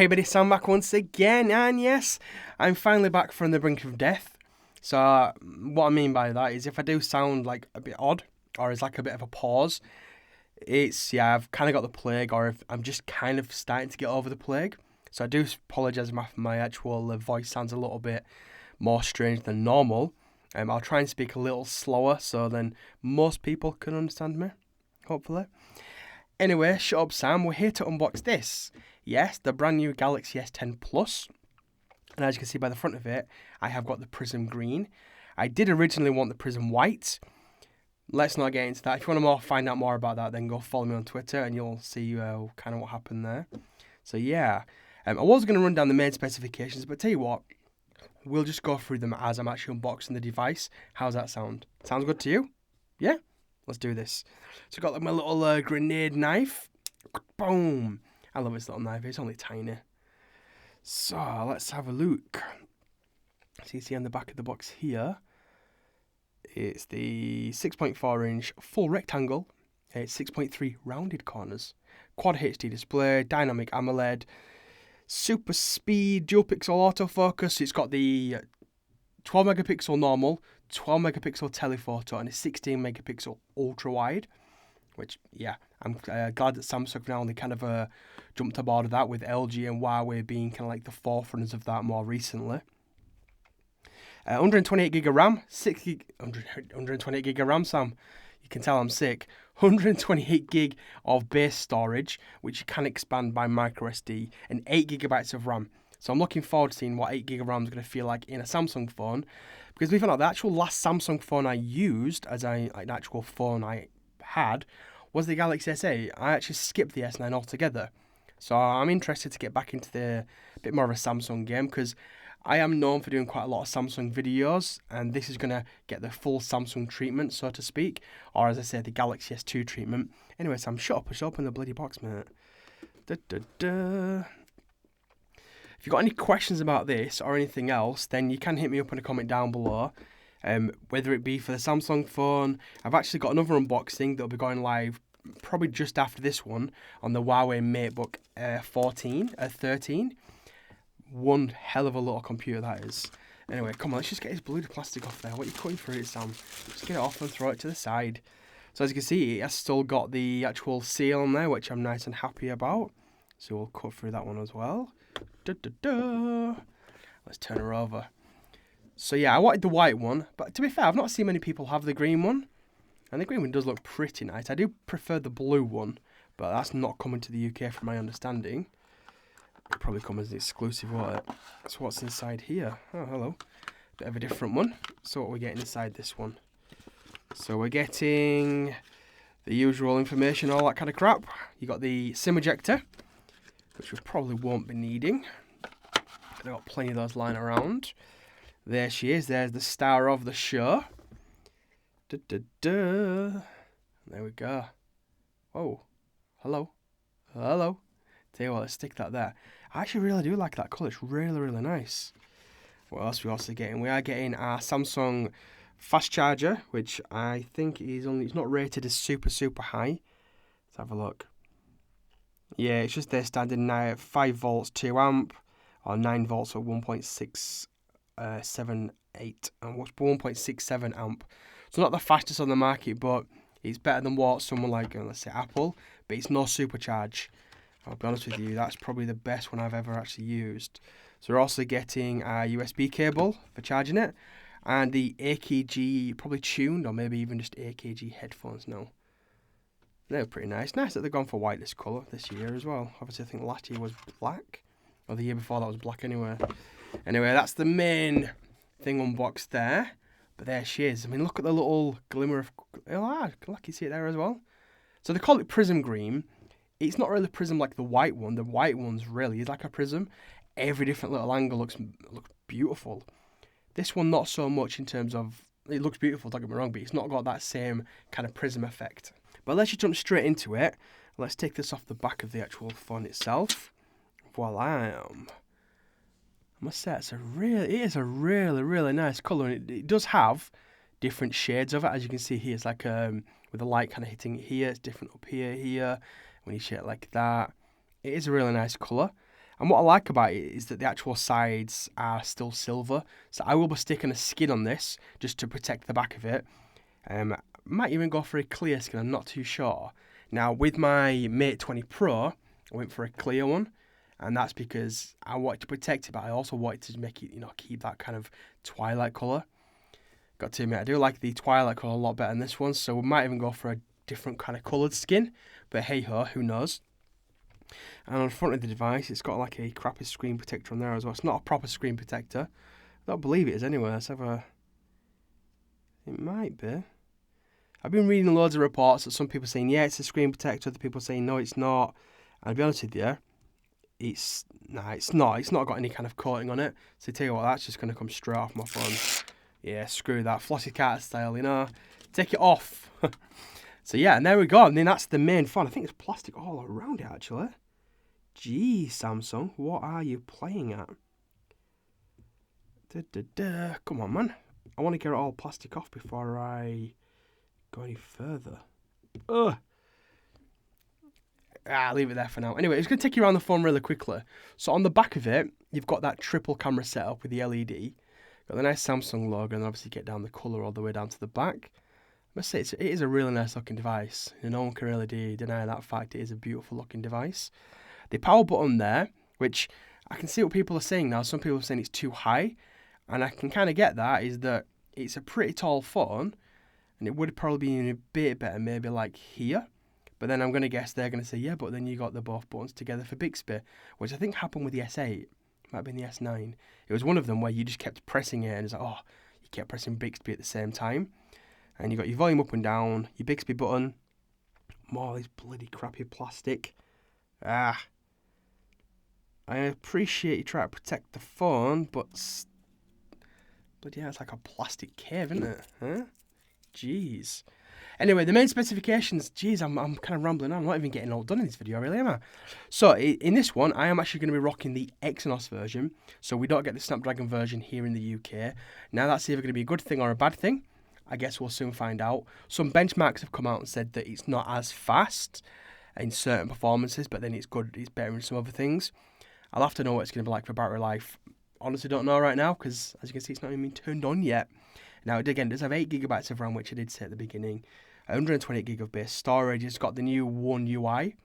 Hey buddy, Sam back once again, and yes, I'm finally back from the brink of death. So what I mean by that is if I do sound like a bit odd, or it's like a bit of a pause, I've kind of got the plague, or if I'm just kind of starting to get over the plague. So I do apologise if my actual voice sounds a little bit more strange than normal. I'll try and speak a little slower so then most people can understand me, hopefully. Anyway, shut up Sam, we're here to unbox this. Yes, the brand new Galaxy S10 Plus. And as you can see by the front of it, I have got the Prism Green. I did originally want the Prism White. Let's not get into that. If you want to find out more about that, then go follow me on Twitter and you'll see kind of what happened there. So yeah, I was going to run down the main specifications, but tell you what, we'll just go through them as I'm actually unboxing the device. How's that sound? Sounds good to you? Yeah? Let's do this. So I've got like my little grenade knife. Boom. I love this little knife. It's only tiny. So let's have a look. So you see on the back of the box here, it's the 6.4 inch full rectangle. It's 6.3 rounded corners. Quad HD display, dynamic AMOLED, super speed, dual pixel autofocus. It's got the 12 megapixel normal, 12 megapixel telephoto, and a 16 megapixel ultra wide. Which, yeah, I'm glad that Samsung now only kind of jumped aboard of that, with LG and Huawei being kind of like the forerunners of that more recently. 128 gig of RAM, 128 gig of RAM, Sam. You can tell I'm sick. 128 gig of base storage, which you can expand by microSD, and 8 gigabytes of RAM. So I'm looking forward to seeing what 8 gig of RAM is going to feel like in a Samsung phone. Because believe it or not, the actual last Samsung phone I used as an actual phone I had was the Galaxy S8. I actually skipped the S9 altogether. So I'm interested to get back into the bit more of a Samsung game, because I am known for doing quite a lot of Samsung videos, and this is going to get the full Samsung treatment, so to speak, or as I say, the Galaxy S2 treatment. Anyway, Sam, shut up and open the bloody box, mate. If you've got any questions about this or anything else, then you can hit me up in a comment down below. Whether it be for the Samsung phone, I've actually got another unboxing that'll be going live probably just after this one on the Huawei MateBook 13. One hell of a little computer that is. Anyway, come on, let's just get this blue plastic off there. What are you cutting through it, Sam? Just get it off and throw it to the side. So as you can see, it has still got the actual seal on there, which I'm nice and happy about. So we'll cut through that one as well. Let's turn her over. So yeah, I wanted the white one, but to be fair, I've not seen many people have the green one. And the green one does look pretty nice. I do prefer the blue one, but that's not coming to the UK from my understanding. It'll probably come as an exclusive, won't it? So what's inside here? Oh, hello. Bit of a different one. So what we're getting inside this one. So we're getting the usual information, all that kind of crap. You got the SIM ejector, which we probably won't be needing. I've got plenty of those lying around. There she is. There's the star of the show. There we go. Oh, hello. Hello. Tell you what, let's stick that there. I actually really do like that colour. It's really, really nice. What else are we also getting? We are getting our Samsung fast charger, which I think it's not rated as super, super high. Let's have a look. Yeah, it's just their standard now at 5 volts, 2 amp, or 9 volts at 1.678 and what's 1.67 amp. So not the fastest on the market, but it's better than what someone like, let's say, Apple, but it's no supercharge. I'll be honest with you, that's probably the best one I've ever actually used. So we're also getting a USB cable for charging it, and the AKG, probably tuned, or maybe even just AKG headphones now. They're pretty nice. Nice that they've gone for white this colour this year as well. Obviously, I think last year was black, or the year before that was black anyway. Anyway, that's the main thing unboxed there. But there she is. I mean, look at the little glimmer of... Oh, look, you see it there as well. So they call it Prism Green. It's not really prism like the white one. The white one's really is like a prism. Every different little angle looks beautiful. This one not so much in terms of... It looks beautiful, don't get me wrong, but it's not got that same kind of prism effect. But let's just jump straight into it. Let's take this off the back of the actual phone itself. Voila. I must say, it is a really, really nice colour. And it does have different shades of it. As you can see here, it's like with the light kind of hitting it here. It's different up here. When you shade it like that. It is a really nice colour. And what I like about it is that the actual sides are still silver. So I will be sticking a skin on this just to protect the back of it. Might even go for a clear skin, I'm not too sure. Now with my Mate 20 Pro, I went for a clear one. And that's because I wanted to protect it, but I also wanted to make it, keep that kind of twilight colour. Got to admit, I do like the twilight colour a lot better than this one, so we might even go for a different kind of coloured skin. But hey ho, who knows? And on the front of the device, it's got like a crappy screen protector on there as well. It's not a proper screen protector. I don't believe it is anyway. It might be. I've been reading loads of reports that some people saying, yeah, it's a screen protector. Other people saying, no, it's not. And I'll be honest with you, it's not. It's not got any kind of coating on it. So tell you what, that's just going to come straight off my phone. Yeah, screw that. Flossy Carter style, Take it off. So yeah, and there we go. And then that's the main phone. I think it's plastic all around it, actually. Gee, Samsung, what are you playing at? Come on, man. I want to get it all plastic off before I go any further. Ugh. Leave it there for now. Anyway, it's going to take you around the phone really quickly. So on the back of it, you've got that triple camera setup with the LED. Got the nice Samsung logo, and obviously get down the colour all the way down to the back. I must say, it is a really nice looking device. No one can really deny that fact. It is a beautiful looking device. The power button there, which I can see what people are saying now. Some people are saying it's too high, and I can kind of get that, is that it's a pretty tall phone, and it would probably be a bit better maybe like here. But then I'm going to guess they're going to say, yeah, but then you got the both buttons together for Bixby, which I think happened with the S8. Might have been the S9. It was one of them where you just kept pressing it, and it's like, you kept pressing Bixby at the same time. And you got your volume up and down, your Bixby button, more of this bloody crappy plastic. I appreciate you trying to protect the phone, but yeah, it's like a plastic cave, isn't it? Huh? Jeez. Anyway, the main specifications, jeez, I'm kind of rambling on. I'm not even getting all done in this video, really, am I? So, in this one, I am actually going to be rocking the Exynos version. So, we don't get the Snapdragon version here in the UK. Now, that's either going to be a good thing or a bad thing. I guess we'll soon find out. Some benchmarks have come out and said that it's not as fast in certain performances, but then it's good, it's better in some other things. I'll have to know what it's going to be like for battery life. Honestly, don't know right now, because as you can see, it's not even been turned on yet. Now, again, it does have 8GB of RAM, which I did say at the beginning. 128GB of base storage. It's got the new One UI,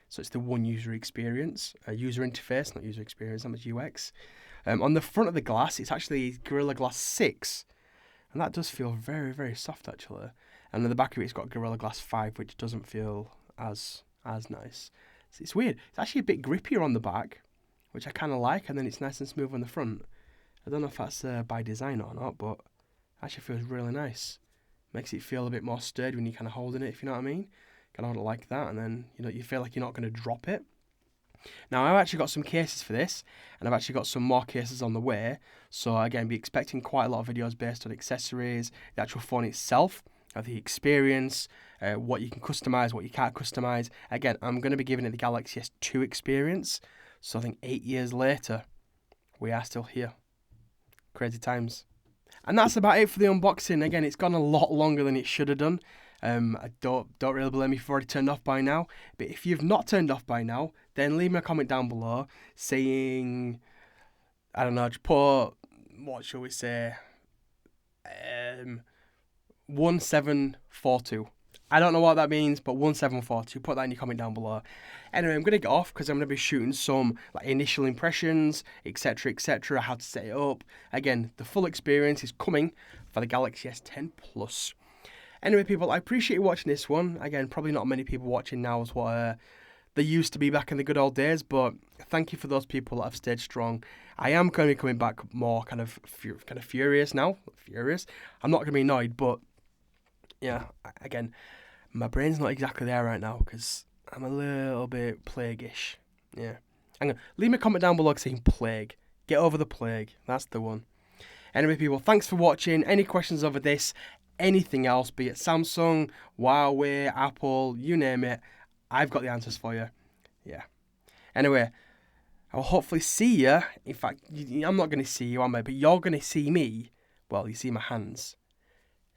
so it's the One user experience, user interface, not user experience, that much UX. On the front of the glass, it's actually Gorilla Glass 6, and that does feel very, very soft, actually. And on the back of it, it's got Gorilla Glass 5, which doesn't feel as nice. It's weird. It's actually a bit grippier on the back, which I kind of like, and then it's nice and smooth on the front. I don't know if that's by design or not, but it actually feels really nice. Makes it feel a bit more sturdy when you're kind of holding it, if you know what I mean. Kind of hold it like that, and then you feel like you're not going to drop it. Now, I've actually got some cases for this, and I've actually got some more cases on the way. So again, be expecting quite a lot of videos based on accessories, the actual phone itself, the experience, what you can customize, what you can't customize. Again, I'm going to be giving it the Galaxy S2 experience. So I think 8 years later, we are still here. Crazy times. And that's about it for the unboxing. Again, it's gone a lot longer than it should have done. I don't really blame you if you've already turned off by now. But if you've not turned off by now, then leave me a comment down below saying, I don't know, just put, what shall we say, 1742. I don't know what that means, but 1742. Put that in your comment down below. Anyway, I'm going to get off because I'm going to be shooting some initial impressions, etc., how to set it up. Again, the full experience is coming for the Galaxy S10 Plus. Anyway, people, I appreciate you watching this one. Again, probably not many people watching now as what they used to be back in the good old days, but thank you for those people that have stayed strong. I am going to be coming back more kind of furious now. Furious. I'm not going to be annoyed, but yeah, again, my brain's not exactly there right now because I'm a little bit plague-ish. Yeah. Leave me a comment down below saying plague. Get over the plague. That's the one. Anyway, people, thanks for watching. Any questions over this, anything else, be it Samsung, Huawei, Apple, you name it, I've got the answers for you. Yeah. Anyway, I'll hopefully see you. In fact, I'm not going to see you, am I? But you're going to see me. Well, you see my hands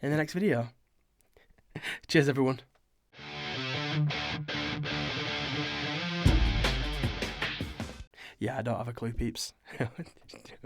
in the next video. Cheers, everyone. Yeah, I don't have a clue, peeps.